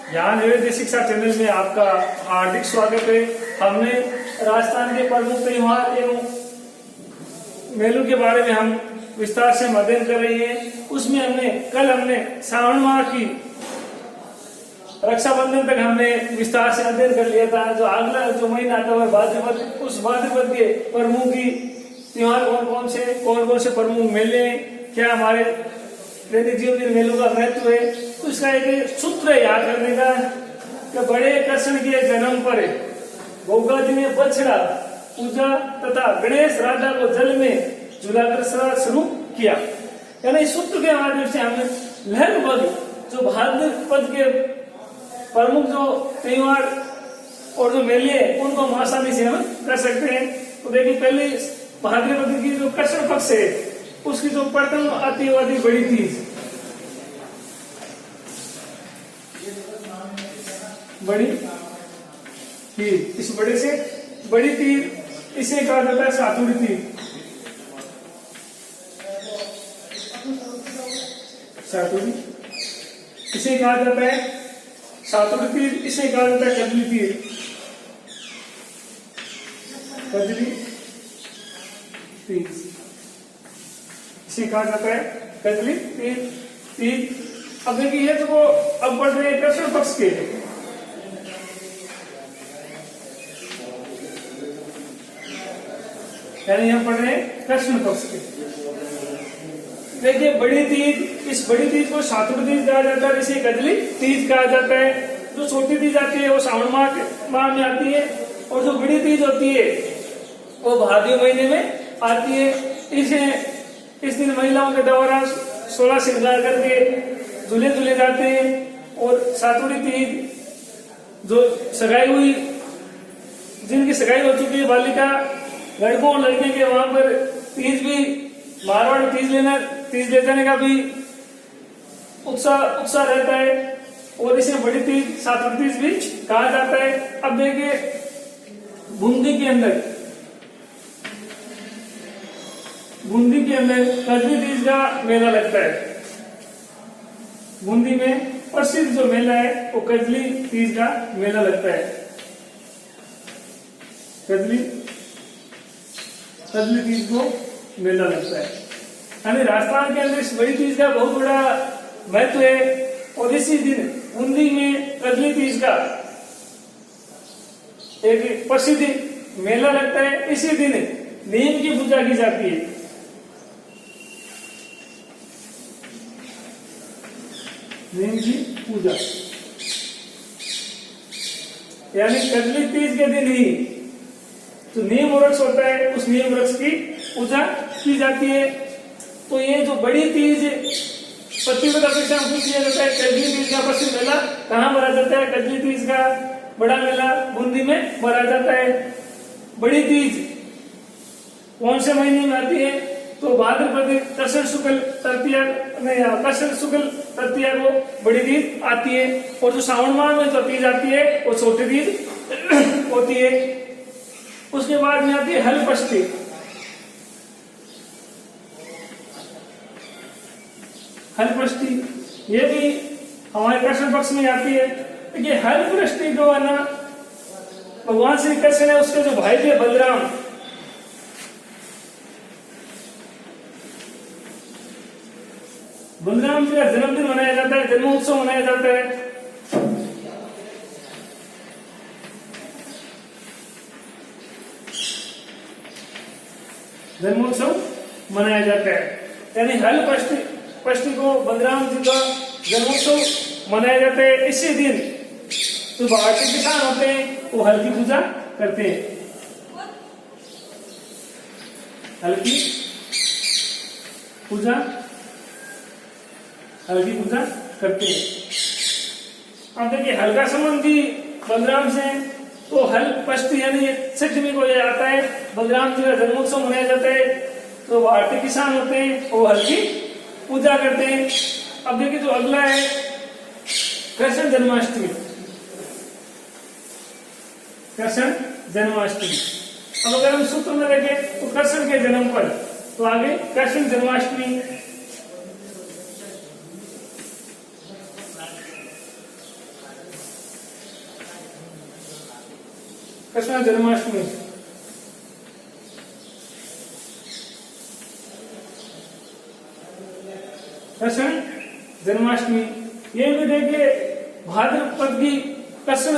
यहाँ निवेद्य शिक्षा चैनल में आपका हार्दिक स्वागत है। हमने राजस्थान के प्रमुख त्योहार एवं मेलों के बारे में हम विस्तार से अध्ययन कर रहे हैं। उसमें हमने श्रावण माह की रक्षाबंधन तक हमने विस्तार से अध्ययन कर लिया था। जो अगला जो महीना आता है भाद्रपद, उस भाद्रपद के प्रमुख की त्योहार कौन कौन से प्रमुख मेले हैं, क्या हमारे दैनिक जीवन में मेलों का महत्व है, तो इसका एक सूत्र याद करने का कि बड़े कृष्ण के जन्म पर गौगा जी ने बछड़ा पूजा तथा गणेश राजा को जल में झुलाकर श्राद्ध शुरू किया। यानी इस सूत्र के माध्यम से हमने लगभग जो भाद्रपद के प्रमुख जो त्योहार और जो मेले हैं उनको हम आसानी से हम कर सकते हैं। तो देखिए, पहले भाद्रपद की जो कृष्ण पक्ष है उसकी जो प्रथम आती बड़ी तीज, बड़ी तीज, इस बड़े से बड़ी तीज इसे कहा जाता है सातुड़ी तीज। सातुड़ी इसे कहा जाता है सातुड़ी तीज, इसे कहा जाता है कजली तीज। कजली तीज इसे कहा जाता है कजली तीज। अब देखिए, तो वो अब बढ़ रहे कृष्ण पक्ष के, यानी हम पढ़ रहे हैं कृष्ण पक्ष के। देखिए, बड़ी तीज, इस बड़ी तीज को सातुड़ी तीज कहा जाता है, इसे कजली तीज कहा जाता है। जो छोटी तीज आती है वो श्रावण माह में आती है, और जो बड़ी तीज होती है वो भाद्र महीने में आती है। इस दिन महिलाओं के द्वारा 16 श्रृंगार करके झूले जाते हैं। और सातुड़ी तीज जो सगाई हुई, जिनकी सगाई हो चुकी है बालिका, लड़कों और लड़के के वहां पर तीज भी, मारवाड़ तीज ले जाने का भी उत्साह रहता है, और इसे बड़ी तीज सातुड़ी तीज भी कहा जाता है। अब देखिए, बूंदी के अंदर कजली तीज का मेला लगता है। बूंदी में प्रसिद्ध जो मेला है वो कजली तीज का मेला लगता है। कजली तीज को मेला लगता है। यानी राजस्थान के अंदर इस बड़ी तीज का बहुत बड़ा महत्व है। और इसी दिन बूंदी में कजली तीज का एक प्रसिद्ध मेला लगता है। इसी दिन नीम की पूजा की जाती है। नीम की पूजा, यानी कजली तीज के दिन ही तो नीम वृक्ष होता है, उस नीम वृक्ष की पूजा की जाती है। तो ये जो बड़ी तीज प्रतिपद अपेक्षा पूछ लिया जाता है, कजली तीज का प्रसिद्ध मेला कहाँ भरा जाता है? कजली तीज का बड़ा मेला बूंदी में भरा जाता है। बड़ी तीज कौन से महीने में आती है? तो भाद्रपद कृष्ण शुक्ल तृतीया को बड़ी तीज आती है। और जो श्रावण माह में जो तीज आती है वो छोटी तीज होती है। उसके बाद में आती है हलपष्टी। हलपष्टी ये भी हमारे कृष्ण पक्ष में आती है। देखिए, हलपष्टी जो है ना, भगवान श्री कृष्ण है उसके जो भाई थे बलराम, बलराम जी का जन्मदिन मनाया जाता है, जन्मोत्सव मनाया जाता है। जन्मोत्सव मनाया जाता है, यानी हलपष्टी को बलराम जी का जन्मोत्सव मनाया जाता है। इसी दिन जो भारतीय किसान होते हैं वो हल की पूजा करते हैं। हल की पूजा करते हैं। अब देखिए, हल का संबंध भी बलराम से, तो हलपष्टी यानी छठवीं को ये आता है। बलराम जी का जन्मोत्सव मनाया जाता है। तो भारतीय किसान होते हैं वो हल की पूजा करते हैं। अब देखिए, जो अगला है कृष्ण जन्माष्टमी। अब अगर हम सूत्र में देखें तो कृष्ण के जन्म पर, तो आगे कृष्ण जन्माष्टमी कृष्ण जन्माष्टमी। कृष्ण जन्माष्टमी ये भी देखिए भाद्रपद की कृष्ण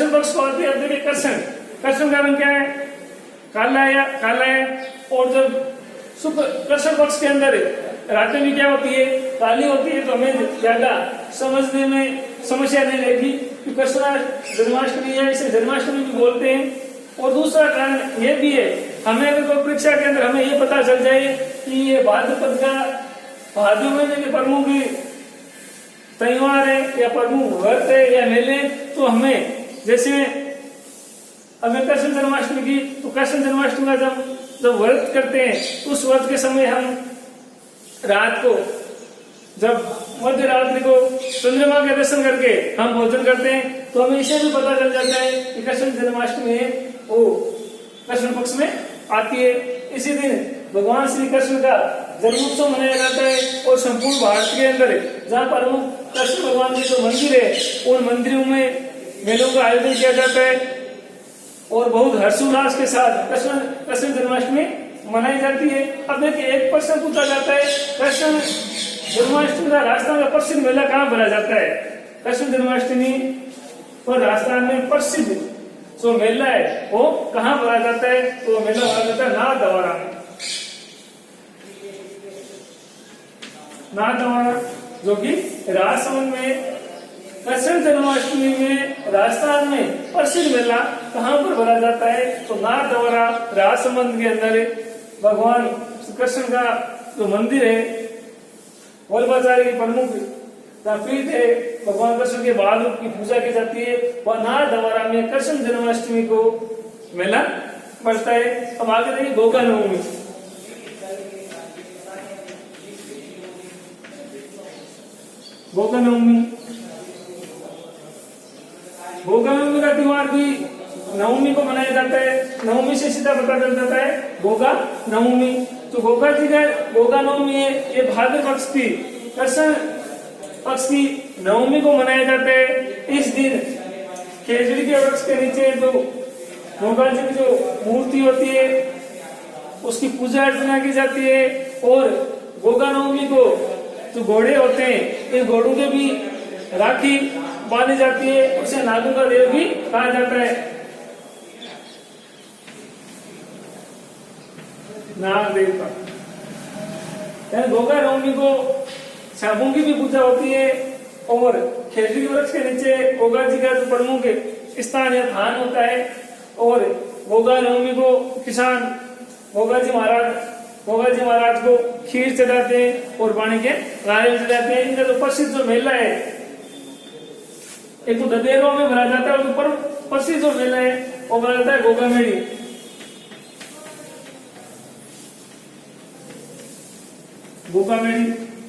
पक्ष को आती है। देखिए कृष्ण का रंग क्या है? काला है। और जब शुक्ल कृष्ण पक्ष के अंदर रातें भी क्या होती है? काली होती है। तो हमें ज्यादा समझने में समस्या नहीं रहेगी कि कृष्ण जन्माष्टमी है, इसे जन्माष्टमी भी बोलते हैं। और दूसरा कारण ये भी है, हमें अगर कोई परीक्षा के अंदर हमें ये पता चल जाए कि ये भाद्रपद का भाद्र महीने के प्रमुख त्योहार है या प्रमुख व्रत है या मेले, तो हमें जैसे अगर कृष्ण जन्माष्टमी की, तो कृष्ण जन्माष्टमी का जब व्रत करते हैं उस व्रत के समय हम रात को जब मध्य रात्रि को चंद्रमा के दर्शन करके हम भोजन करते हैं, तो हमें इसे भी पता चल जाता है कि कृष्ण जन्माष्टमी है वो कृष्ण पक्ष में आती है। इसी दिन भगवान श्री कृष्ण का जन्मोत्सव मनाया जाता है। और संपूर्ण भारत के अंदर जहाँ प्रमुख कृष्ण भगवान के जो मंदिर है उन मंदिरों में मेलों का आयोजन किया जाता है और बहुत हर्षोल्लास के साथ कृष्ण जन्माष्टमी मनाई जाती है। अब देखिए एक प्रश्न पूछा जाता है, कृष्ण जन्माष्टमी का राजस्थान का प्रसिद्ध मेला कहाँ भरा जाता है? कृष्ण जन्माष्टमी पर राजस्थान में प्रसिद्ध जो मेला है वो कहाँ भरा जाता है? तो मेला भरा जाता है नाथद्वारा में। नाथद्वारा जो कि राजसमंद में कृष्ण जन्माष्टमी में राजस्थान में प्रसिद्ध मेला कहाँ पर भरा जाता है? तो नाथद्वारा राजसमंद के अंदर भगवान कृष्ण का जो मंदिर है, वल्लभाचार्य की प्रमुख पीठ है, भगवान कृष्ण के बाल रूप की पूजा की जाती है, वह नाथद्वारा में कृष्ण जन्माष्टमी को मेला बढ़ता है। अब आगे देखिए गोगा नवमी। गोगा नवमी का त्योहार भी नवमी को मनाया जाता है। नवमी से सीधा पता चल जाता है गोगा नवमी। तो गोगा जी का गोगा नवमी है, ये भाद्र पक्ष की कृष्ण पक्ष की नवमी को मनाया जाता है। इस दिन खेजड़ी के वृक्ष के नीचे जो गोगा जी की जो मूर्ति होती है उसकी पूजा अर्चना की जाती है। और गोगा नवमी को जो घोड़े होते हैं इन घोड़ों के भी राखी बांधी जाती है, उसे नागों का देव भी कहा जाता है। नाग देव का गोगा नवमी को सांपों की भी पूजा होती है। और खेजड़ी वृक्ष के नीचे गोगा जी का जो प्रमुख स्थान या थान होता है। और गोगा नवमी को किसान गोगा जी महाराज को खीर चढ़ाते हैं और पानी के नारियल चढ़ाते हैं। इनका जो प्रसिद्ध जो मेला है एक तो ददेरों में भरा जाता है, और जो प्रसिद्ध जो मेला है वो भरा जाता है गोगा मेड़ी। गोगा मेड़ी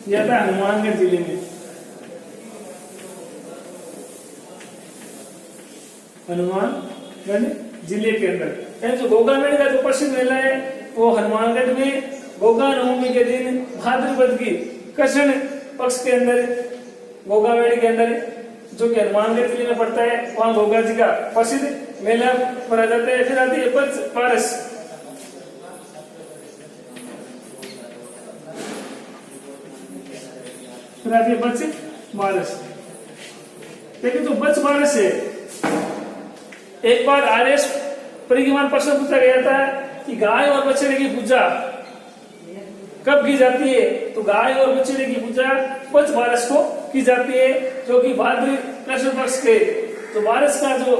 जाता है हनुमानगढ़ जिले में। हनुमानगढ़ जिले के अंदर जो गोगा मेड़ी का जो प्रसिद्ध मेला है वो हनुमानगढ़ में गोगा नवमी के दिन भाद्रपद की कृष्ण पक्ष के अंदर गोगा मेड़ी के अंदर जो कि हनुमानगढ़ जिले में पड़ता है, वहां गोगा जी का प्रसिद्ध मेला भरा जाता है। फिर आती है पच पारस। फिर आती है बच बारस। देखिए जो बच बारस है, एक बार आरएस परिगमान प्रश्न पूछा गया था कि गाय और बछड़े की पूजा कब की जाती है? तो गाय और बछड़े की पूजा बच बारस को की जाती है, जो कि भाद्र कृष्ण पक्ष के तो बारस का जो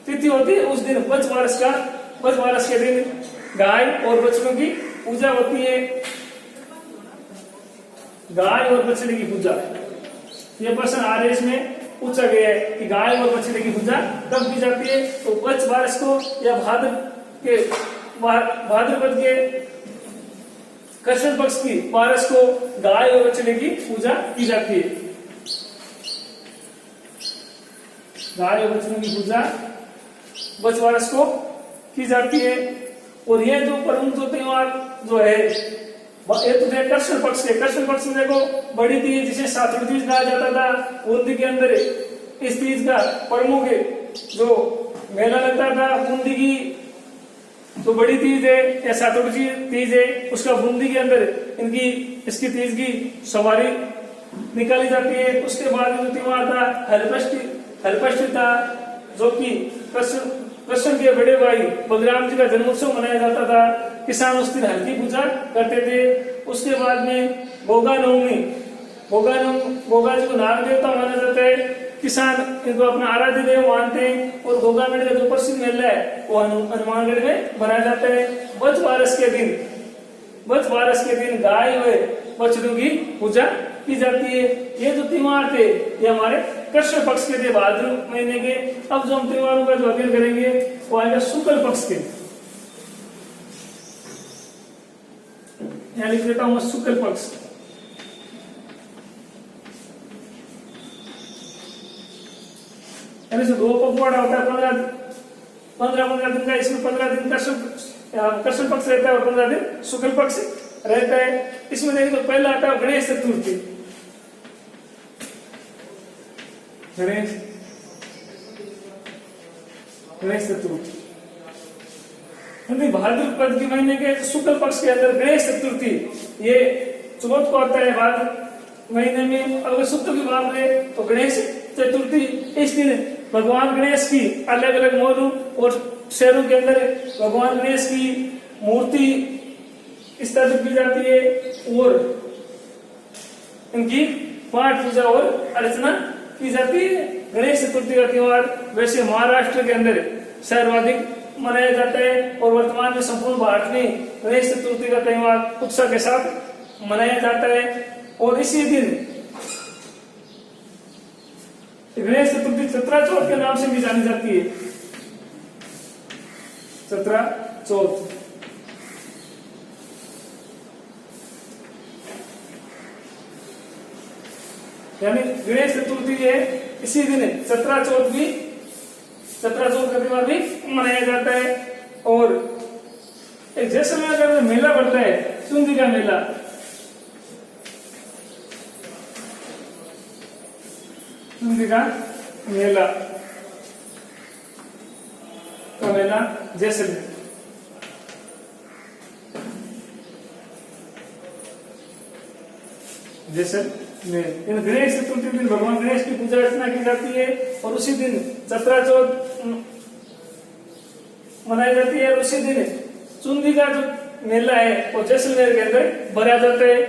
तिथि होती है उस दिन बच बारस के दिन गाय और बछड़ों की पूजा होती है। गाय और बछड़े की पूजा, यह प्रश्न आरएस में पूछा गया है कि गाय और बछड़े की पूजा कब की जाती है? तो बच बारस को या भाद्रपद के कृष्ण पक्ष की बारस को गाय और बछड़े की पूजा की जाती है। गाय और बछड़े की पूजा बच बारस को की जाती है। और यह जो प्रमुख जो त्योहार जो है ये तो कृष्ण पक्ष में देखो बड़ी तीज जिसे सातुड़ तीज कहा जाता था, उर्दू के अंदर इस तीज का प्रमुख जो मेला लगता था बूंदी की, तो बड़ी तीज है या सातुड़ी तीज है, उसका बूंदी के अंदर इनकी इसकी तीज की सवारी निकाली जाती है। उसके बाद जो त्योहार था हलपष्टी था, जो कि कृष्ण के बड़े भाई बलराम जी का जन्मोत्सव मनाया जाता था। किसान उस दिन हल की पूजा करते थे। उसके बाद में गोगा नवमी, गोगा जी को नाग देवता माना जाता है। किसान इनको अपना आराध्य देव मानते हैं। और गोगामेड़ का जो प्रसिद्ध मेला है वो हनुमानगढ़ में बनाया जाता है। बच बारस के दिन गाय हुए बछड़ों की पूजा की जाती है। ये जो त्योहार थे ये हमारे कृष्ण पक्ष के थे, भाद्र महीने के। अब जो हम त्योहारों का जो अध्ययन करेंगे वो आएगा शुक्ल पक्ष के। यहाँ लिख देता हूं मैं शुक्ल पक्ष। यानी दो पखवाड़ा होता है, 15 दिन का। इसमें 15 दिन कृष्ण पक्ष रहता है और 15 दिन शुक्ल पक्ष रहता है। इसमें देखिए तो पहला आता है गणेश चतुर्थी। गणेश चतुर्थी भाद्रपद के महीने के शुक्ल पक्ष के अंदर गणेश चतुर्थी ये चौथ को आता है भाद्र महीने में। अगर शुक्ल की बात करें तो गणेश चतुर्थी इस दिन भगवान गणेश की अलग अलग मोहल्लों और शहरों के अंदर भगवान गणेश की मूर्ति स्थापित की जाती है और इनकी पाठ पूजा और अर्चना की जाती है। गणेश चतुर्थी का त्योहार वैसे महाराष्ट्र के अंदर सर्वाधिक मनाया जाता है और वर्तमान में संपूर्ण भारत में गणेश चतुर्थी का त्योहार उत्साह के साथ मनाया जाता है। और इसी दिन गणेश चतुर्थी चतरा चौथ के नाम से भी जानी जाती है। चतरा चौथ यानी गणेश चतुर्थी है इसी दिन चतरा चौथ का त्योहार भी मनाया जाता है। और एक जैसलमेर का मेला पड़ता है चुंदी का मेला, जैसलमेर। इन गणेश चतुर्थी दिन भगवान गणेश की पूजा अर्चना की जाती है और उसी दिन चतरा चौथ मनाई जाती है। और उसी दिन चुंदी का जो मेला है वो जैसलमेर के अंदर भरा जाता है।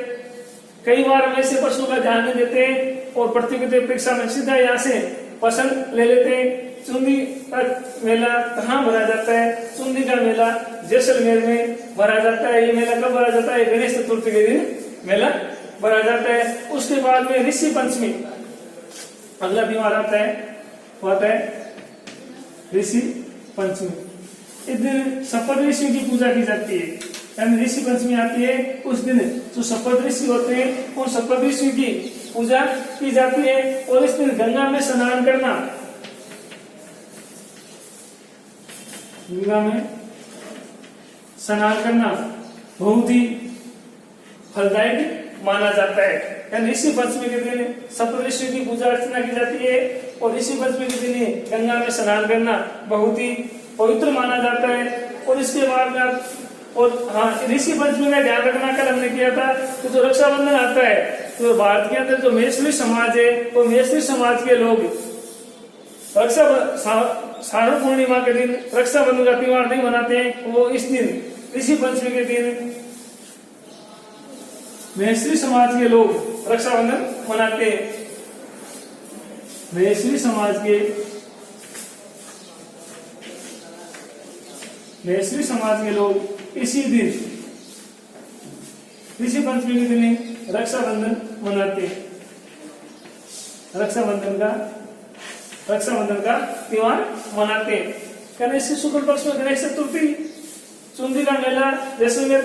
कई बार हम ऐसे प्रश्नों का ध्यान नहीं देते हैं और प्रतियोगिता परीक्षा में सीधा यहाँ से पसंद ले लेते हैं। चुंदी का मेला कहाँ भरा जाता है? चुंदी का मेला जैसलमेर में भरा जाता है। ये मेला कब भरा जाता है? गणेश चतुर्थी के दिन मेला भरा जाता है। उसके बाद में ऋषि पंचमी अगला त्योहार आता है ऋषि पंचमी। इस दिन सप्त ऋषि की पूजा की जाती है। यानी ऋषि पंचमी आती है उस दिन जो सप्त ऋषि होते हैं उन सप्त ऋषि की पूजा की जाती है। और इस दिन गंगा में स्नान करना बहुत ही फलदायक माना जाता है। यानी ऋषि पंचमी के दिन सप्त ऋषि की पूजा अर्चना की जाती है और ऋषि पंचमी के दिन गंगा में स्नान करना बहुत ही पवित्र माना जाता है। और इसके बाद में ऋषि पंचमी में ध्यान रखना कल हमने किया था तो जो रक्षाबंधन आता है तो भारत के अंदर जो मैथिली समाज है वो मैथिली समाज के लोग शारद पूर्णिमा के दिन रक्षाबंधन का त्योहार नहीं मनाते हैं। वो इस दिन ऋषि पंचमी के दिन मैथिली समाज के लोग रक्षाबंधन मनाते हैं। मैथिली समाज के लोग इसी दिन ऋषि पंचमी के दिन रक्षाबंधन मनाते हैं। रक्षाबंधन का त्योहार मनाते हैं। गणेश शुक्ल पक्ष में गणेश चतुर्थी चुंदी का मेला जैसलमेर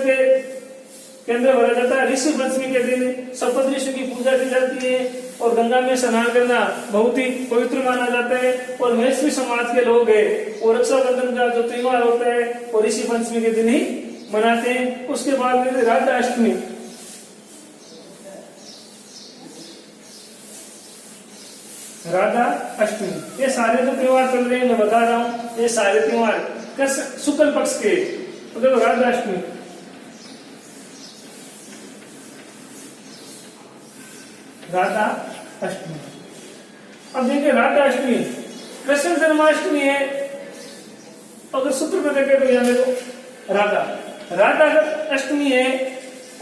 के अंदर भरा जाता है। ऋषि पंचमी के दिन सप्त ऋषि की पूजा की जाती है और गंगा में स्नान करना बहुत ही पवित्र माना जाता है। और मैथिली समाज के लोग हैं और रक्षाबंधन का जो त्योहार होता है वो ऋषि पंचमी के दिन ही मनाते हैं। उसके बाद में राधाअष्टमी राधा अष्टमी। ये सारे जो त्योहार चल रहे हैं मैं बता रहा हूँ, ये सारे त्योहार शुक्ल पक्ष के। तो देखो राधा अष्टमी, राधा अष्टमी। अब देखिए राधा अष्टमी कृष्ण जन्माष्टमी है, अगर सूत्र में देखें तो यहाँ देखो राधा राधा अष्टमी है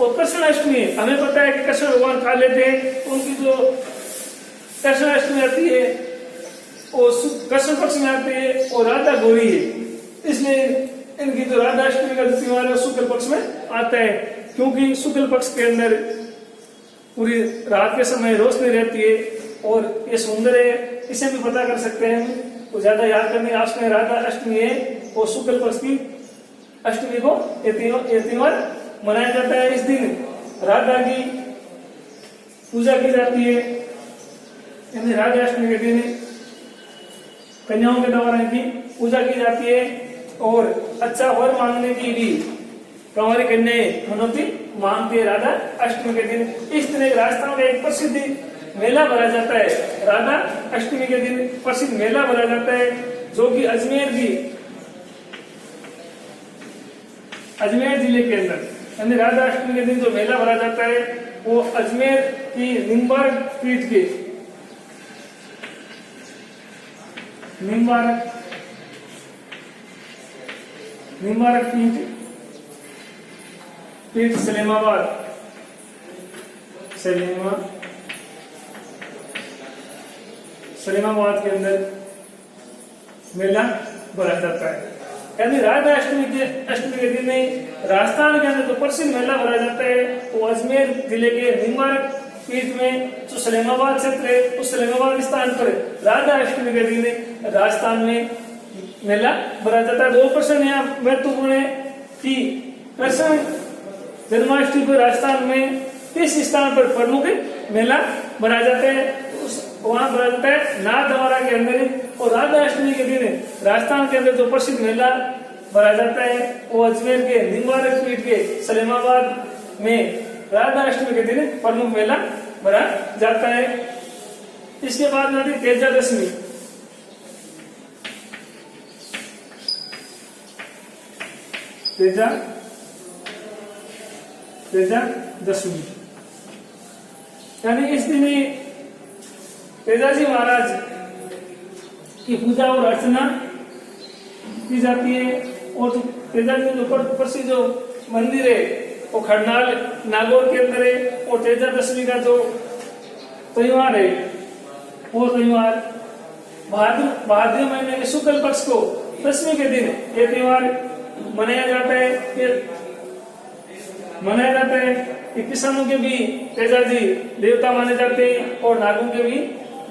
और कृष्ण अष्टमी है। हमें पता है कि कृष्ण भगवान खा लेते हैं, उनकी जो कृष्ण अष्टमी आती है वो कृष्ण पक्ष में आती है और राधा गौरी है, इसलिए इनकी जो राधा अष्टमी का त्योहार है शुक्ल पक्ष में आता है, क्योंकि शुक्ल पक्ष के अंदर पूरी रात के समय रोशनी रहती है और ये सुंदर है। इसे भी पता कर सकते हैं, तो ज्यादा याद करने आपने राधा अष्टमी है और शुक्ल पक्ष की अष्टमी को ये त्योहार मनाया जाता है। इस दिन राधा की पूजा की जाती है, यानी राधा अष्टमी के दिन कन्याओं के द्वारा इनकी पूजा की जाती है और अच्छा वर मांगने की भी कंवारी कन्याएं मनोती मांगती है राधा अष्टमी के दिन। इस दिन राजस्थान का एक प्रसिद्ध मेला भरा जाता है, राधा अष्टमी के दिन प्रसिद्ध मेला भरा जाता है, जो कि अजमेर जिले के अंदर, यानी राधा अष्टमी के दिन जो मेला भरा जाता है वो अजमेर की निम्बारक पीठ के निम्बारक पीठ सलीमाबाद के अंदर मेला भरा जाता है। यानी राधा अष्टमी के दिन राजस्थान के अंदर जो प्रसिद्ध मेला भरा जाता है वो अजमेर जिले के निम्बारक पीठ में जो सलीमाबाद क्षेत्र है उस सलीमाबाद स्थान पर राधा अष्टमी के दिन राजस्थान में मेला भरा जाता है। 2% यहाँ महत्वपूर्ण है कि कृष्ण जन्माष्टमी को राजस्थान में किस स्थान पर प्रमुख मेला भरा जाता है, वहां भरा जाता है नाथद्वारा के अंदर। और राधा अष्टमी के दिन राजस्थान के अंदर जो प्रसिद्ध मेला भरा जाता है वो अजमेर के निम्बारक पीठ के सलीमाबाद में राधा अष्टमी के दिन प्रमुख मेला भरा जाता है। इसके बाद में आती तेजादशमी। तेजादशमी यानी इस दिन तेजाजी महाराज की पूजा और अर्चना की जाती है। और तेजाजी जो प्रसिद्ध जो मंदिर है वो खरनाल नागौर के अंदर है। और तेजादशमी का जो त्योहार है वो त्योहार भाद्र महीने के शुक्ल पक्ष को दशमी के दिन ये त्योहार मनाया जाता है। कि किसानों के भी तेजाजी देवता माने जाते हैं और नागों के भी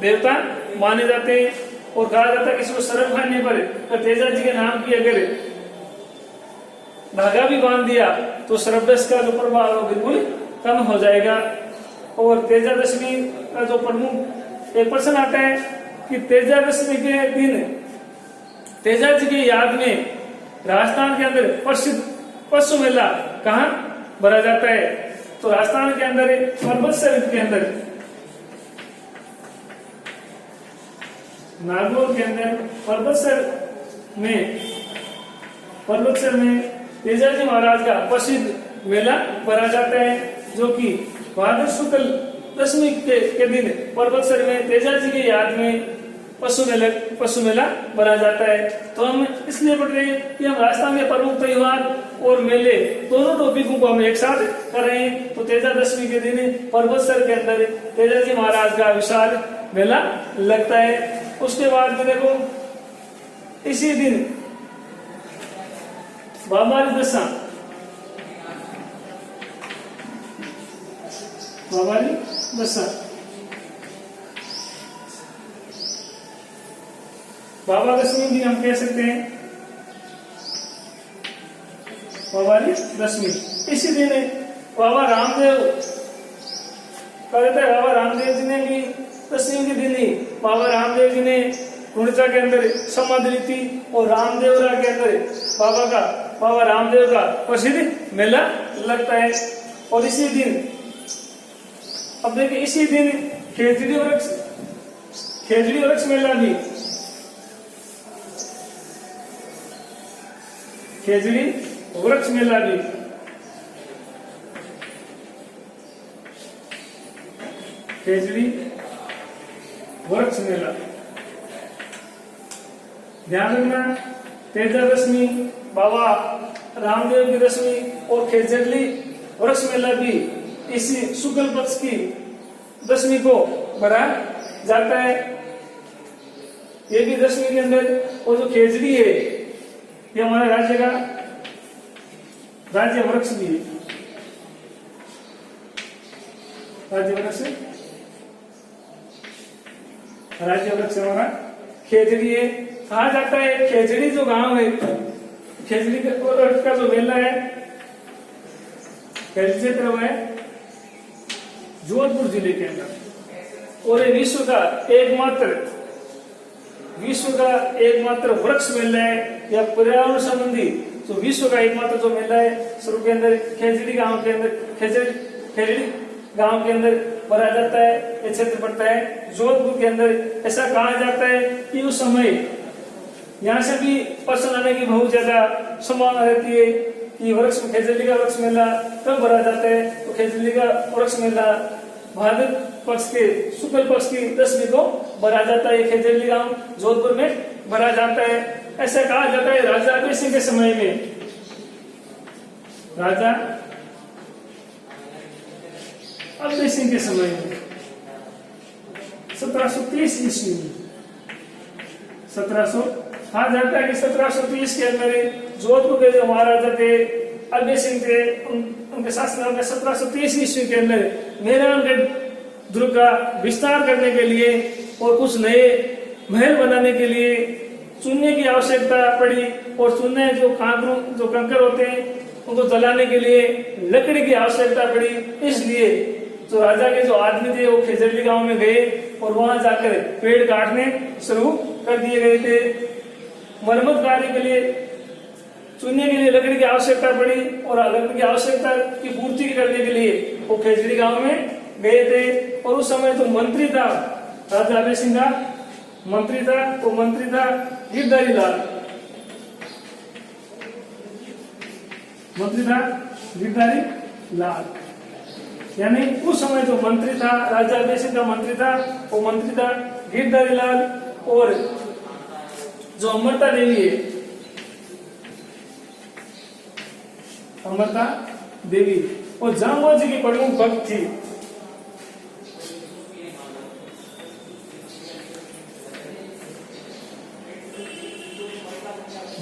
देवता माने जाते हैं। और कहा जाता है किसी को शर्म खाने पर तो तेजाजी के नाम की अगर धागा भी बांध दिया तो सर्पदंश का जो प्रभाव है बिल्कुल कम हो जाएगा। और तेजादशमी का जो प्रमुख एक प्रश्न आता है कि तेजादशमी के दिन तेजाजी की याद में राजस्थान के अंदर प्रसिद्ध पशु मेला कहाँ भरा जाता है, तो राजस्थान के अंदर पर्वतसर के अंदर नागौर के अंदर पर्वतसर में तेजाजी महाराज का प्रसिद्ध मेला भरा जाता है, जो कि भाद्र शुक्ल दशमी के दिन पर्वतसर में तेजाजी की याद में पशु मेला भरा जाता है। तो हम इसलिए पढ़ रहे हैं कि हम राजस्थान के प्रमुख त्योहार और मेले दोनों टॉपिकों को हम एक साथ कर रहे हैं। तो तेजादशमी के दिन पर्वतसर के अंदर तेजाजी महाराज का विशाल मेला लगता है। उसके बाद में देखो इसी दिन बाबारी दशा बाबा दशमी भी हम कह सकते हैं। बाबारी दशमी इसी दिन बाबा रामदेव जी ने भी दशमी के दिन ही बाबा रामदेव जी ने गुणिचा के अंदर समाधि ली थी। और रामदेवरा के अंदर बाबा रामदेव का प्रसिद्ध मेला लगता है। और इसी दिन अब देखिए इसी दिन खेजड़ी खेजड़ी वृक्ष मेला भी, खेजड़ी वृक्ष मेला भी, खेजड़ी वृक्ष मेला। ध्यान रखना, तेजा दशमी, बाबा रामदेव की दशमी और खेजड़ी वृक्ष मेला भी इसी शुक्ल पक्ष की दशमी को मनाया जाता है। ये भी दशमी के अंदर, और जो खेजड़ी है ये हमारे राज्य का राज्य वृक्ष भी है, राज्य वृक्ष, राज्य वृक्ष हमारा खेजड़ी है। कहा जाता है खेजड़ी जो गांव है, खेजड़ी का जो मेला है क्षेत्र है जोधपुर जिले के अंदर, और ये विश्व का एकमात्र वृक्ष मेला है या पर्यावरण संबंधी जो विश्व का एकमात्र जो मेला है शुरू के अंदर खेजड़ी गांव के अंदर, खेजड़ी गांव के अंदर भरा जाता है। ये क्षेत्र पड़ता है जोधपुर के अंदर। ऐसा कहा जाता है कि उस समय यहाँ से भी पर्सन आने की बहुत ज्यादा संभावना रहती है कि खेजड़ी का वृक्ष मेला कब भरा जाता है, तो खेजड़ी का वृक्ष मेला भाद्र पक्ष के शुक्ल पक्ष की दशमी को भरा जाता है। खेजड़ी गांव जोधपुर में भरा जाता है। ऐसा कहा जाता है राजा अभय सिंह के समय में, राजा अभय सिंह के समय में 1730 ईस्वी में, 1700 कहा जाता है कि 1730 के अंदर जोधपुर के जो महाराजा थे अभय सिंह थे, उनके शासनकाल में 1730 ईस्वी के अंदर मेहरानगढ़ दुर्ग का विस्तार करने के लिए और कुछ नए महल बनाने के लिए चूने की आवश्यकता पड़ी, और चूने जो कंकर होते हैं उनको जलाने के लिए लकड़ी की आवश्यकता पड़ी। इसलिए जो राजा के जो आदमी थे वो खेजड़ी गांव में गए और वहां जाकर पेड़ काटने शुरू कर दिए गए थे। मरम्मत कार्य के लिए चूने के लिए लकड़ी की आवश्यकता पड़ी, और लकड़ी की आवश्यकता की पूर्ति करने के लिए वो खेजड़ी गांव में गए थे। और उस समय जो मंत्री था राजा अभय सिंह का मंत्री था, वो मंत्री था गिरधारी लाल, मंत्री था गिरधारी लाल। यानी उस समय जो मंत्री था राजा अभय सिंह का मंत्री था, वो मंत्री था गिरधारी लाल। और जो अमृता देवी है, अमृता देवी और जामवंत जी की प्रमुख भक्त थी।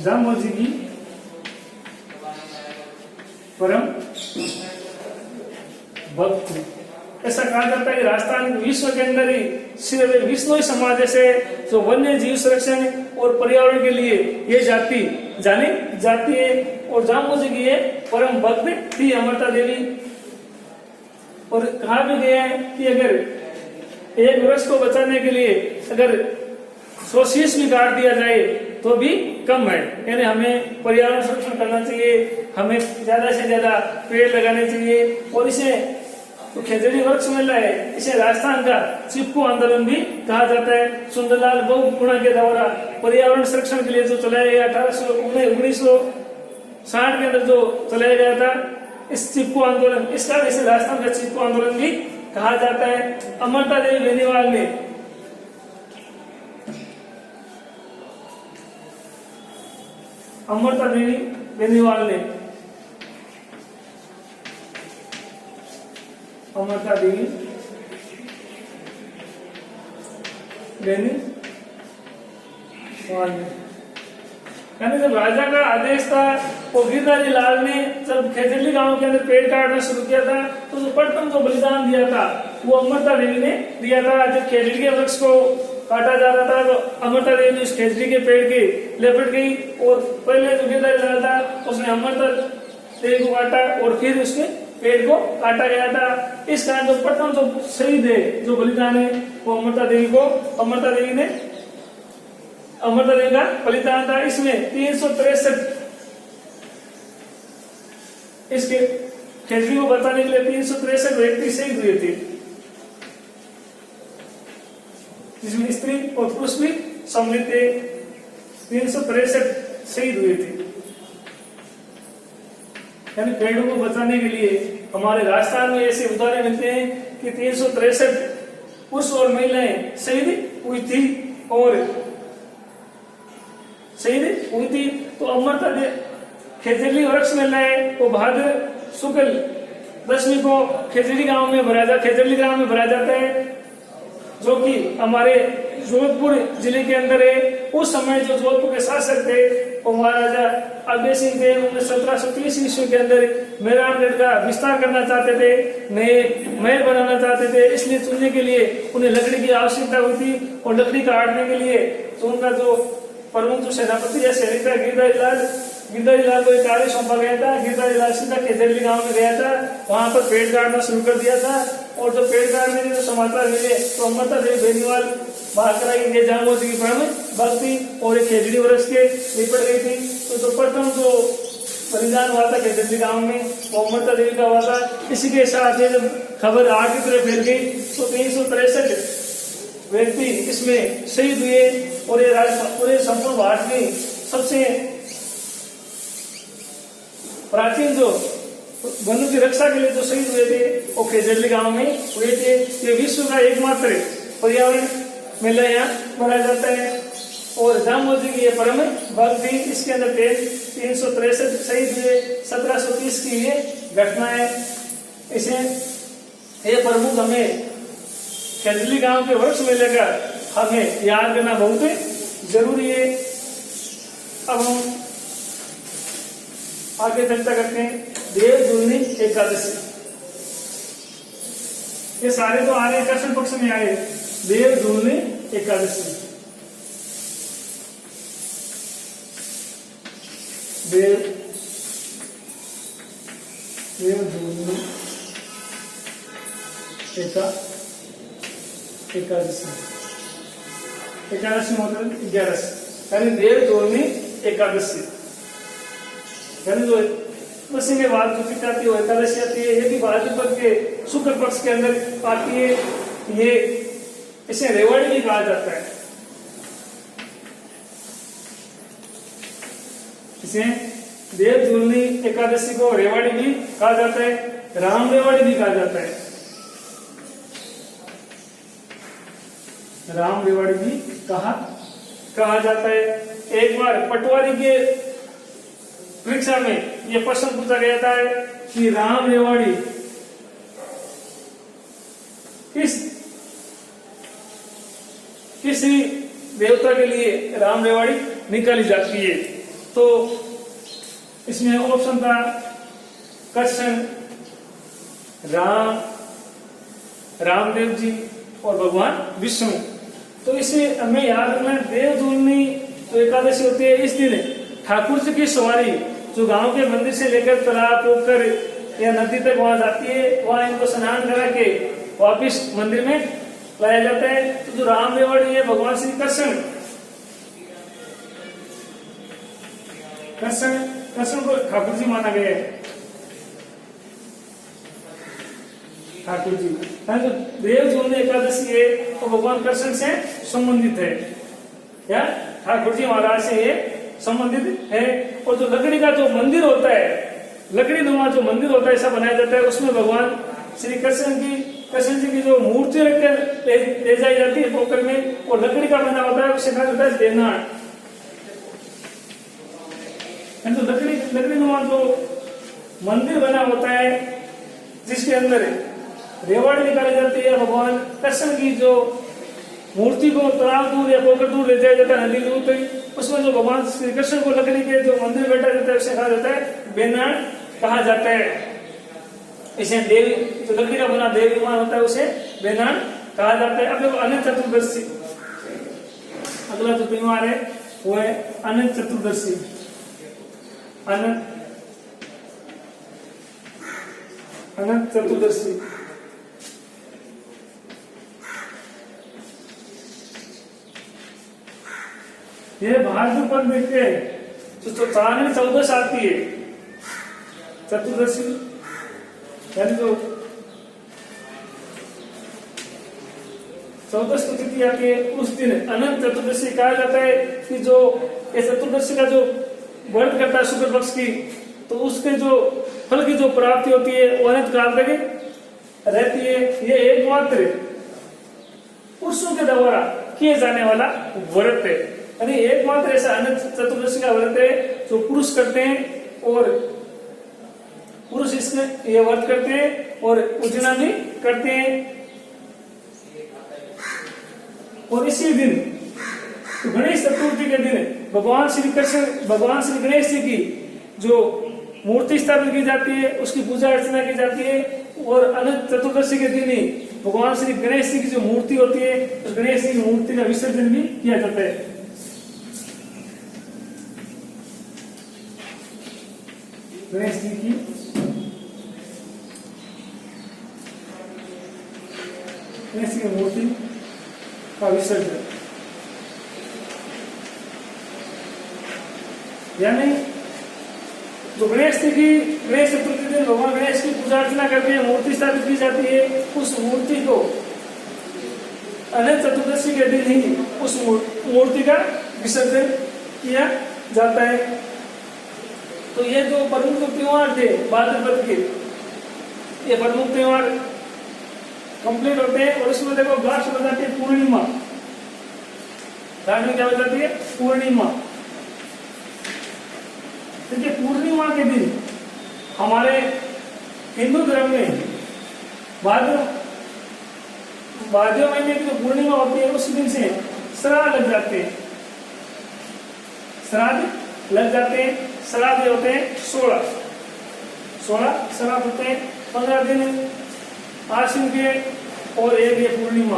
जामवंत जी की परम भक्त थी। ऐसा कहा जाता है कि राजस्थान विश्व के अंदर ही सिर्फ विश्नोई समाज जैसे जो वन्य जीव संरक्षण और पर्यावरण के लिए ये जाति जानी जाती है। और जामवंत जी की ये परम भक्त थी अमृता देवी। और कहा भी गया है कि अगर एक वृक्ष को बचाने के लिए अगर 100 शीश भी काट दिया जाए तो भी कम है। यानी हमें पर्यावरण संरक्षण करना चाहिए, हमें ज्यादा से ज्यादा पेड़ लगाने चाहिए। और इसे तो खेजड़ी वृक्ष मेला है, इसे राजस्थान का चिपको आंदोलन भी कहा जाता है। सुंदरलाल बहुगुणा के द्वारा पर्यावरण संरक्षण के लिए जो चलाया गया 1960 के अंदर जो चलाया गया था इस चिपको आंदोलन, इसका इसे राजस्थान का चिपको आंदोलन भी कहा जाता है। अमृता देवी बेनीवाल ने अमृता देवी बेनीवाल ने अमृता देवी बेनीवाल ने यानी जब राजा का आदेश था वो गिरधारी लाल ने जब खेजड़ी गांव के अंदर पेड़ काटना शुरू किया था तो जो प्रथम जो बलिदान दिया था वो अमृता देवी ने दिया था। जब खेजड़ी के वृक्ष को काटा जा रहा था तो अमृता देवी ने उस खेजड़ी के पेड़ की लपेट गई और पहले जो गिरधारी लाल था उसने अमृता देवी को काटा और फिर उसके पेड़ को काटा गया था। इस कारण जो प्रथम जो शहीद है जो बलिदान है वो अमृता देवी का बलिदान था। इसमें 363 इसके खेजड़ी को बचाने के लिए 363 व्यक्ति शहीद हुए थे। जिसमें स्त्री और पुरुष भी सम्मिलित थे। 363 शहीद हुए थे। यानी पेड़ों को बचाने के लिए हमारे राजस्थान में ऐसे उदाहरण मिलते हैं कि 363 पुरुष और महिलाएं शहीद हुई थी और शहीद हुई थी। तो अमरता खेजड़ी वृक्ष में लाए वो भाद्र शुक्ल दशमी को खेजड़ी गांव में भरा जाता है, जो कि हमारे जोधपुर जिले के अंदर है। उस समय जो जोधपुर के शासक थे वो महाराजा अभय सिंह थे। उन्हें 1730 ईस्वी के अंदर मेहरानगढ़ का विस्तार करना चाहते थे, नए महल बनाना चाहते थे। इसलिए चुनने के लिए उन्हें लकड़ी की आवश्यकता हुई थी और लकड़ी काटने के लिए तो उनका जो प्रमुख जो सेनापति है सेनेता गिरधारी लाल को एक कार्य सौंपा गया था। गिरधारी लाल सीधा खेजड़ी गांव में गया था, वहां पर पेड़ काटना शुरू कर दिया था। और जब पेड़ काटने के समाचार मिले तो अमरता देवी बेनीवाल बाहर कराई जामोद की परम भक्ति और एक खेजड़ी वृक्ष के निपट गई थी। तो जो प्रथम जो बलिदान हुआ था खेजड़ी गांव में वो अमरता देवी का हुआ था। इसी के साथ जब खबर आगे की तरफ फैल गई तो 363 व्यक्ति इसमें शहीद हुए और ये पूरे संपूर्ण भारत में सबसे प्राचीन जो वनों की रक्षा के लिए जो शहीद हुए थे वो खेजड़ी गांव में हुए थे। ये विश्व का एकमात्र पर्यावरण मेला यहाँ मनाया जाता है और जामोद जी की ये परम भक्त थी। इसके अंदर 363 शहीद हुए। 1730 की ये घटना है। इसे ये प्रमुख हमें खेजड़ी गांव के वृक्ष मेले का हमें याद करना बहुत जरूरी है। अब हम आगे चर्चा करते हैं देवदुलनी एकादशी। ये सारे तो आ रहे कृष्ण पक्ष में आए। देवदुलनी एकादशी, देवदुलनी एकादशी मतलब 11, यानी देवदुलनी एकादशी यानी जो उसी में बाद जो आती है एकादशी आती है। ये भी भाद्रपद के शुक्ल पक्ष के अंदर आती है। ये इसे रेवाड़ी भी कहा जाता है। इसे देवदुलनी एकादशी को रेवाड़ी भी कहा जाता है, राम रेवाड़ी भी कहा जाता है। राम रेवाड़ी भी कहा जाता है। एक बार पटवारी के परीक्षा में यह प्रश्न पूछा गया था कि राम रेवाड़ी किस देवता के लिए राम रेवाड़ी निकाली जाती है। तो इसमें ऑप्शन था कृष्ण, रामदेव जी और भगवान विष्णु। तो इसे हमें याद रखना, देवदुलनी जो एकादशी होती है इस दिन ठाकुर जी की सवारी जो गांव के मंदिर से लेकर तालाब पोखर या नदी तक वहां जाती है, वहां इनको स्नान करा के वापिस मंदिर में लाया जाता है। तो जो राम रेवाड़ी है भगवान श्री कृष्ण को ठाकुर जी माना गया है। ठाकुर जी जो देवदुलनी एकादशी है तो भगवान कृष्ण से संबंधित है या ठाकुर जी महाराज से ये संबंधित है। और जो लकड़ी का जो मंदिर होता है, लकड़ी नुमा जो मंदिर होता है ऐसा बनाया जाता है, उसमें भगवान श्री कृष्ण जी की जो मूर्ति रखकर ले जाई जाती है पोखर में, और लकड़ी का बना होता है, उसे कहा जाता है देनाड़। तो लकड़ी नुमा जो मंदिर बना होता है जिसके अंदर रेवाड़ी निकाली जाती है, भगवान कृष्ण की जो मूर्ति को तालाब दूर या पोखर दूर ले जाया जाता है, नदी दूर तक, उसमें जो भगवान श्री कृष्ण को लकड़ी के जो मंदिर बैठा जाता है उसे कहा जाता है बेनाड़ कहा जाता है। इसे देवी जो लकड़ी का बना देवी विमान होता है उसे बेनाड़ कहा जाता है। अब अनंत चतुर्दशी, अगला जो त्योहार है वो है अनंत चतुर्दशी। अनंत चतुर्दशी ये भाद्रपद देखते तो 14 आती है चतुर्दशी, यानी जो 14 की तिथि आती है उस दिन अनंत चतुर्दशी कहा जाता है कि जो ये चतुर्दशी का जो व्रत करता है शुक्ल पक्ष की, तो उसके जो फल की जो प्राप्ति होती है वो अनंत काल तक रहती है। ये एकमात्र पुरुषों के द्वारा किए जाने वाला व्रत है, यानी एकमात्र ऐसा अनंत चतुर्दशी का व्रत है जो पुरुष करते हैं और पुरुष इसमें ये व्रत करते हैं और उजना भी करते हैं। और इसी दिन तो गणेश चतुर्थी के दिन भगवान श्री गणेश जी की जो मूर्ति स्थापित की जाती है, उसकी पूजा अर्चना की जाती है। और अनंत चतुर्दशी के दिन ही भगवान श्री गणेश जी की जो मूर्ति होती है, तो गणेश जी की मूर्ति का विसर्जन भी किया जाता है। गणेश जी की मूर्ति का विसर्जन, यानी जो गणेश चतुर्थी दिन भगवान गणेश की पूजा अर्चना करके मूर्ति स्थापित की जाती है, उस मूर्ति को अनंत चतुर्दशी के दिन ही उस मूर्ति का विसर्जन किया जाता है। तो ये जो प्रमुख त्योहार थे भाद्रपद के, ये प्रमुख त्योहार कंप्लीट होते हैं। और इसमें देखो लास्ट हो जाती है पूर्णिमा। लास्ट में क्या हो जाती है? पूर्णिमा। देखिए पूर्णिमा के दिन हमारे हिंदू धर्म में भाद्र महीने की जो पूर्णिमा होती है उस दिन से श्राद्ध लग जाते हैं। श्राद्ध होते हैं 16 श्राद्ध होते हैं। 15 दिन आश्विन के और एक ये पूर्णिमा,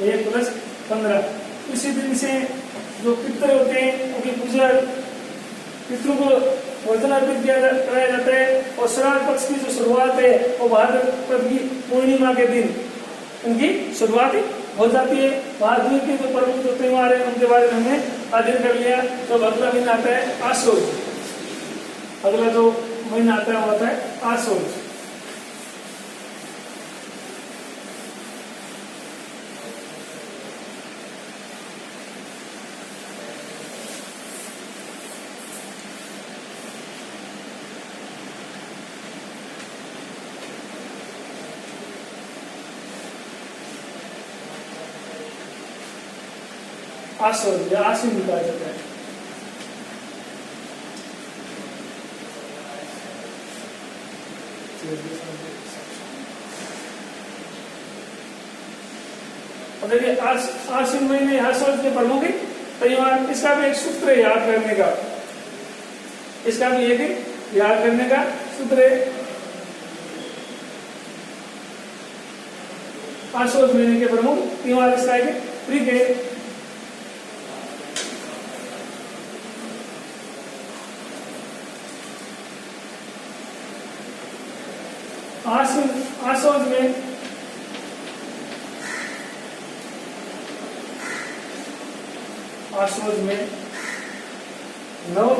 1 + 15। इसी दिन से जो पितर होते हैं उनकी पूजा, पितरों को भोजन अर्पित कराया जाता है। और श्राद्ध पक्ष की जो शुरुआत है वो भाद्रपद की पूर्णिमा के दिन उनकी शुरुआत हो जाती है। भाद्रपद के जो प्रमुख जो त्योहार है उनके बारे में हमने अध्ययन कर लिया। तो अगला महीना आता है आश्विन, अगला जो महीना आता है वो आता है आश्विन। आश्विन कहा जाता है। और देखिए आश्विन महीने हर साल के प्रमुख त्योहार, इसका भी एक सूत्र है याद करने का, इसका भी एक याद करने का सूत्र है। आश्विन महीने के प्रमुख त्योहार इसका एक ट्रिक है। आश्विन में 9 +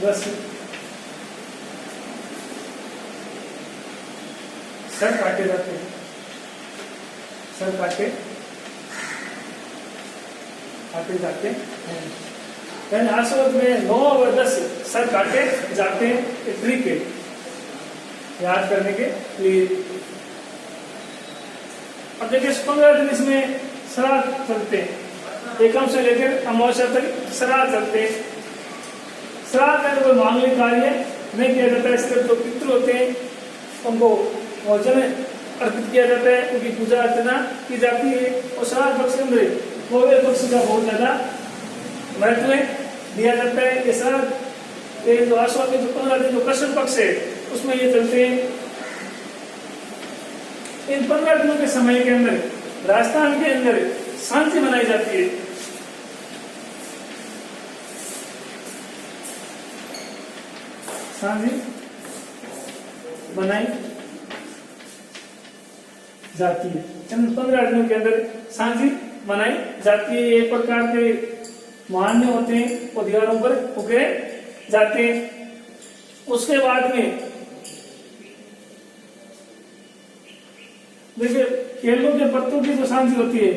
10 सर काटे जाते हैं। यानी आश्विन में 9 और 10 सर काटे जाते हैं। ट्रिक है याद करने के लिए। अब देखिए 15 दिन इसमें श्राद्ध चलते हैं, एकम से लेकर अमावस्या तक श्राद्ध चलते हैं। श्राद्ध का कोई मांगलिक कार्य नहीं किया जाता है, सिर्फ जो पितृ होते हैं उनको भोजन अर्पित किया जाता है, उनकी पूजा अर्चना की जाती है। और श्राद्ध पक्ष के अंदर गोवे पक्ष का बहुत ज्यादा महत्व दिया जाता है। ये श्राद्ध जो आश्विन के जो 15 दिन जो कृष्ण पक्ष है उसमें ये चलते हैं। इन 15 दिनों के समय के अंदर राजस्थान के अंदर सांझी मनाई जाती है। सांझी मनाई जाती है। इन 15 दिनों के अंदर सांझी मनाई जाती है। एक प्रकार के मान्य होते हैं वो दीवारों पर फूके जाते हैं। उसके बाद में देखिए केलों के पत्तों की जो सांझी होती है,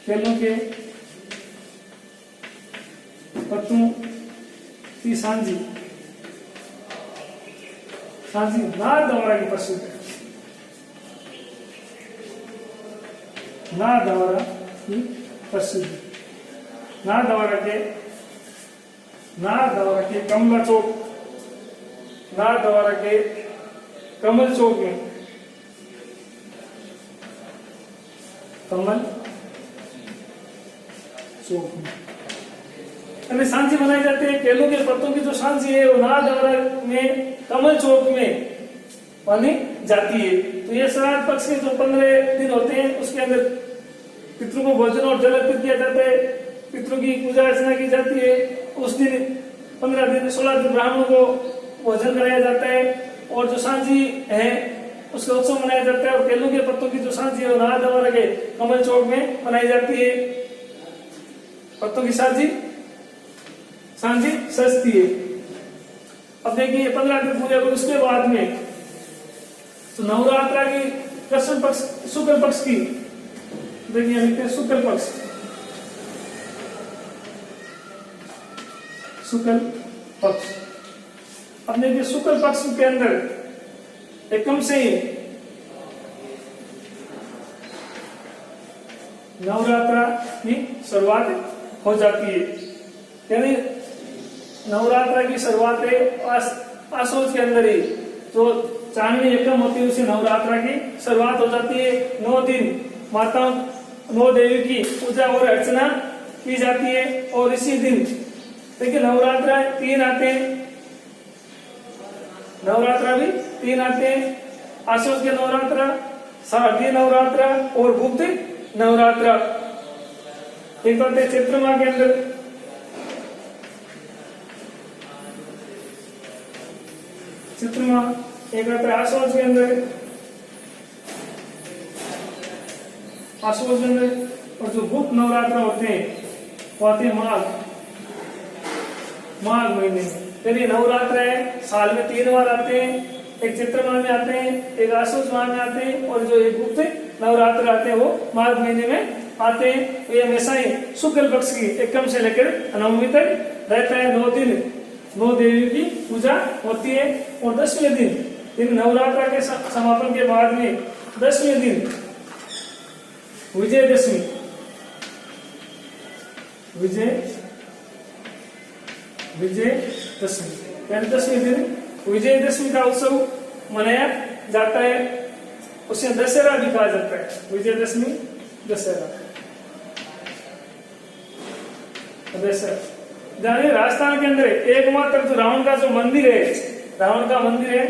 केलों के पत्तों की सांझी नार दवारा की प्रसिद्ध है। नार दवारा की प्रसिद्ध, नार दवारा के कमला चौक, नार दवारा के कमल चौक में, कमल चौक में सांझी बनाई जाती है। केलों के पत्तों की जो सांझी है वो नार दवारा में कमल चौक में बनी जाती है। तो ये श्राद्ध पक्ष के जो 15 दिन होते हैं उसके अंदर पितरों को भोजन और जल अर्पित किया जाता है, पितरों की पूजा अर्चना की जाती है। उस दिन 15 दिन 16 दिन ब्राह्मणों को भोजन कराया जाता है और जो सांझी है उसका उत्सव मनाया जाता है। और केलों के पत्तों की जो सांझी है वो नार दवारा के कमल चौक में मनाई जाती है। पत्तों की सांझी सस्ती है। अब देखिए 15 दिन पूजा कर उसके बाद में तो नवरात्रा की कृष्ण पक्ष शुक्ल पक्ष की, देखिए लिखते हैं शुक्ल पक्ष, शुक्ल पक्ष। अब देखिए शुक्ल पक्ष के अंदर एकम से ही नवरात्रा की शुरुआत हो जाती है। यानी नवरात्रा की शुरुआत है आसोज के अंदर ही, तो चांदनी एकम होती है उसी नवरात्रा की शुरुआत हो जाती है। 9 दिन माताओं 9 देवी की पूजा और अर्चना की जाती है। और इसी दिन देखिए नवरात्रा 3 आते हैं, नवरात्रा भी 3 आते हैं, आसोज के नवरात्रा, शारदीय नवरात्रा और गुप्त नवरात्रा। एक बात है चैत्र माह के अंदर चित्र माह, एक आता है आसोज के अंदर, आसोज के अंदर। और जो गुप्त नवरात्र होते हैं वो आते हैं माघ महीने में। यानी नवरात्र है साल में 3 बार आते हैं, एक चित्र माह में आते हैं, एक आसोज माह में आते हैं, और जो एक गुप्त नवरात्र आते हैं वो माघ महीने में आते हैं। ये हमेशा ही शुक्ल पक्ष की एकम से लेकर नवमी तक रहता है। 9 दिन 9 देवी की पूजा होती है। और 10वें दिन नवरात्रा के समापन के बाद में 10वें दिन विजयदशमी, यानी 10वें दिन विजयदशमी का उत्सव मनाया जाता है। उसे दशहरा भी कहा जाता है, विजयदशमी दशहरा। जानिए राजस्थान के अंदर एकमात्र जो रावण का जो मंदिर है, रावण का मंदिर है,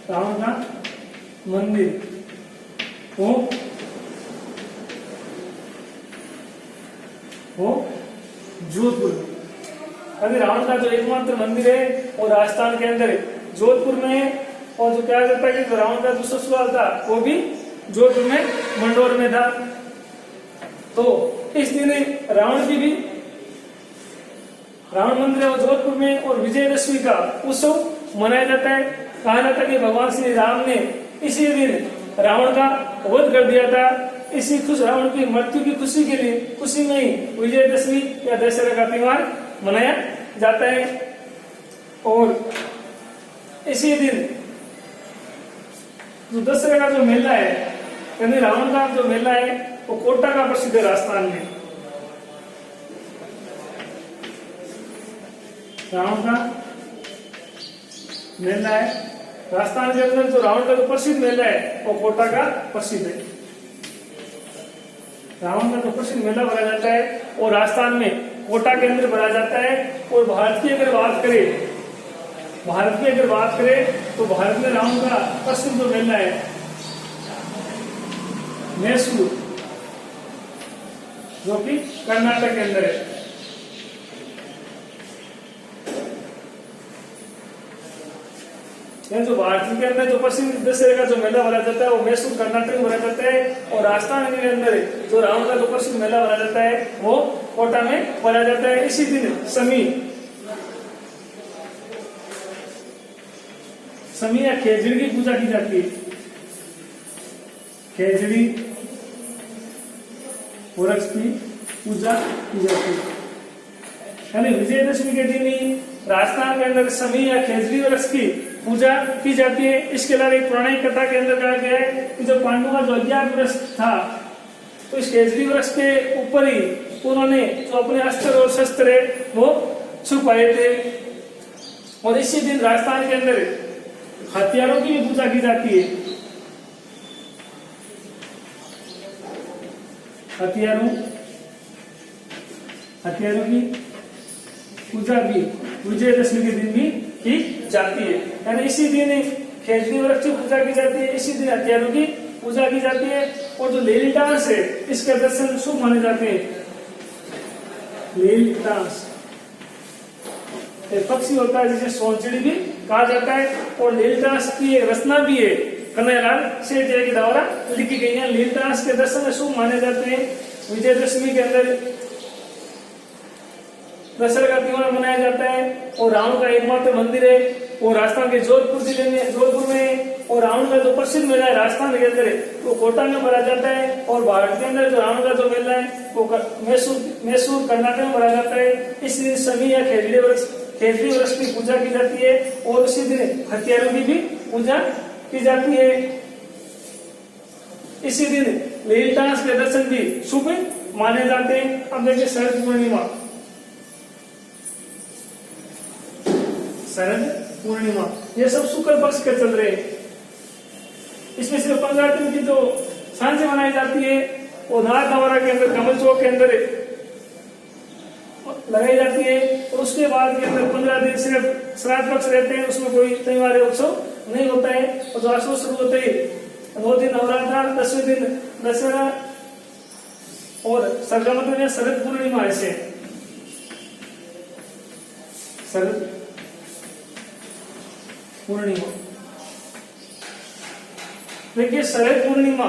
रावण का मंदिर वो जोधपुर में। अभी रावण का जो एकमात्र मंदिर है वो राजस्थान के अंदर जोधपुर में है। और जो कहा जाता है कि रावण का जो ससुराल था वो भी जोधपुर में मंडोर में था। तो इस दिन रावण की भी रावण मंदिर है जोधपुर में और विजयदशमी का उत्सव मनाया जाता है। कहा जाता है कि भगवान श्री राम ने इसी दिन रावण का वध कर दिया था। इसी रावण की मृत्यु की खुशी के लिए, खुशी में ही विजयदशमी या दशहरा का त्योहार मनाया जाता है। और इसी दिन जो दशहरा का जो मेला है, यानी रावण का जो मेला है वो कोटा का प्रसिद्ध है राजस्थान में। रावण का मेला है राजस्थान के अंदर, जो रावण का जो प्रसिद्ध मेला है वो कोटा का प्रसिद्ध है। रावण का जो प्रसिद्ध मेला भरा जाता है और राजस्थान में कोटा के अंदर भरा जाता है। और भारत की अगर बात करें तो भारत में रावण का प्रसिद्ध जो मेला है मैसूर, जो कि कर्नाटक के अंदर है। जो भारत के अंदर जो प्रसिद्ध दशहरे का जो मेला भरा जाता है वो मैसूर कर्नाटक में भरा जाता है। और राजस्थान के अंदर जो रावण का जो प्रसिद्ध मेला भरा जाता है वो कोटा में भरा जाता है। इसी दिन समी या खेजड़ी की पूजा की जाती है। खेजड़ी वृक्ष की पूजा की जाती है। यानी विजयदशमी के दिन ही राजस्थान के अंदर समी या खेजड़ी वृक्ष की पूजा की जाती है। इसके अलावा एक पौराणिक कथा के अंदर कहा गया है कि जब पांडवों का जो अज्ञात वृक्ष था तो इस खेजड़ी वृक्ष के ऊपर ही उन्होंने जो अपने अस्त्र और शस्त्र है वो छुपाए थे। और इसी दिन राजस्थान के अंदर हथियारों की भी पूजा की जाती है। हथियारों की पूजा भी विजयदशमी के दिन भी की जाती है। यानी इसी दिन खेजड़ी वृक्ष की पूजा की जाती है, इसी दिन हथियारों की पूजा की जाती है। और जो लेली डांस है इसके दर्शन शुभ माने जाते हैं। लेली डांस एक पक्षी होता है जिसे सोंचड़ी भी कहा जाता है। और लेली डांस की एक रचना भी है कन्हैयालाल सेठ के द्वारा लिखी गई है। लेली डांस के दर्शन शुभ माने जाते हैं। विजयदशमी के अंदर दशहरा का त्योहार मनाया जाता है और रावण का एकमात्र मंदिर है वो राजस्थान के जोधपुर जिले में जोधपुर में। और रावण का जो प्रसिद्ध मेला है राजस्थान के अंदर वो कोटा में भरा जाता है। और भारत के अंदर जो रावण का जो मेला है वो मैसूर कर्नाटक में भरा जाता है। इस दिन समी या खेजड़ी वृक्ष की पूजा की जाती है और उसी दिन हथियारों की भी पूजा की जाती है। इसी दिन लेली डांस के दर्शन भी शुभ माने जाते हैं। अब देखिए शरद पूर्णिमा ये सब शुक्ल पक्ष के चल रहे हैं। इसमें सिर्फ 15 दिन की जो सांझे मनाई जाती है वो नाथ नवरा के अंदर कमल चौक के अंदर लगाई जाती है। और उसके बाद के अंदर 15 दिन सिर्फ श्राद्ध पक्ष रहते हैं, उसमें कोई त्योहार उत्सव नहीं होता है। और जो आसो शुरू होते ही 9 दिन नवरात्र, 10वें दिन दशहरा और संक्रांति में शरद पूर्णिमा ऐसे शरद पूर्णिमा। देखिए शरद पूर्णिमा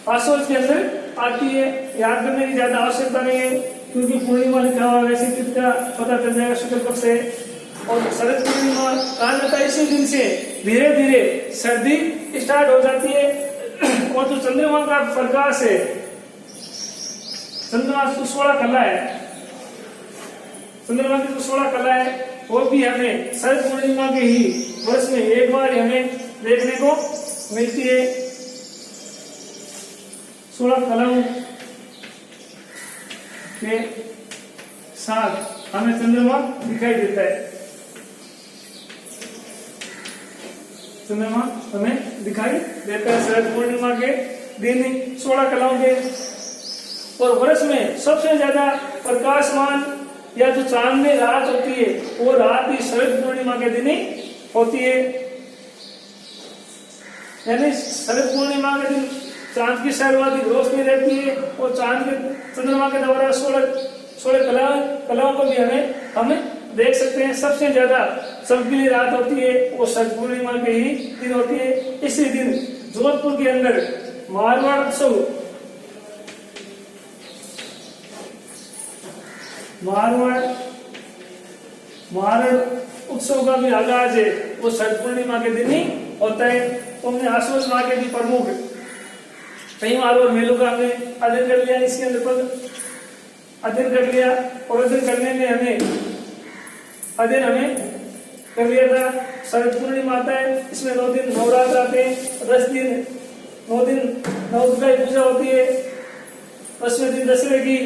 आसोज के अंदर आती है, याद करने की ज्यादा आवश्यकता नहीं है क्योंकि पूर्णिमा लिखा हुआ वैसे कितना पता चल जाएगा शुक्ल पक्ष से। और शरद पूर्णिमा कहा जाता है इसी दिन से धीरे धीरे सर्दी स्टार्ट हो जाती है। और जो चंद्रमा का प्रकाश है, चंद्रमा की 16 कला है, चंद्रमा की 16 कला है वो भी हमें शरद पूर्णिमा के ही वर्ष में एक बार हमें देखने को मिलती है। 16 कलाओं के साथ हमें चंद्रमा दिखाई देता है। चंद्रमा हमें दिखाई देता है शरद पूर्णिमा के दिन 16 कलाओं के। और वर्ष में सबसे ज्यादा प्रकाशमान या जो चांद में रात होती है वो रात ही शरद पूर्णिमा के दिन ही होती है। यानी शरद पूर्णिमा के दिन चांद की सर्वाधिक रोशनी रहती है और चांद के चंद्रमा के द्वारा 16 कलाओं को भी हमें देख सकते हैं। सबसे ज्यादा चमकीली रात होती है वो शरद पूर्णिमा के ही दिन होती है। इसी दिन जोधपुर के अंदर मारवाड़ उत्सव का भी आगाज है वो शरद पूर्णिमा के दिन ही होता है। तो हमने आसोज माह के भी प्रमुख त्योहार और मेलों का हमने अध्ययन कर लिया। इसके अंदर अध्ययन कर लिया और अध्ययन करने में हमें कर लिया था। शरद पूर्णिमा आता है, इसमें 9 दिन नवरात्र आते हैं, 10 दिन 9 दिन नवदुर्गा की पूजा होती है, 10वें दिन दशहरे की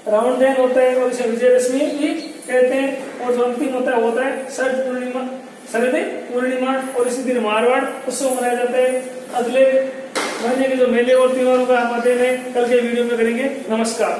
रावण दहन होता है और इसे विजयदशमी भी कहते हैं। और जो अंतिम होता है शरद पूर्णिमा और इसी दिन मारवाड़ उत्सव मनाया जाता है। अगले महीने के जो मेले और त्योहारों का हम अध्ययन कल के वीडियो में करेंगे। नमस्कार।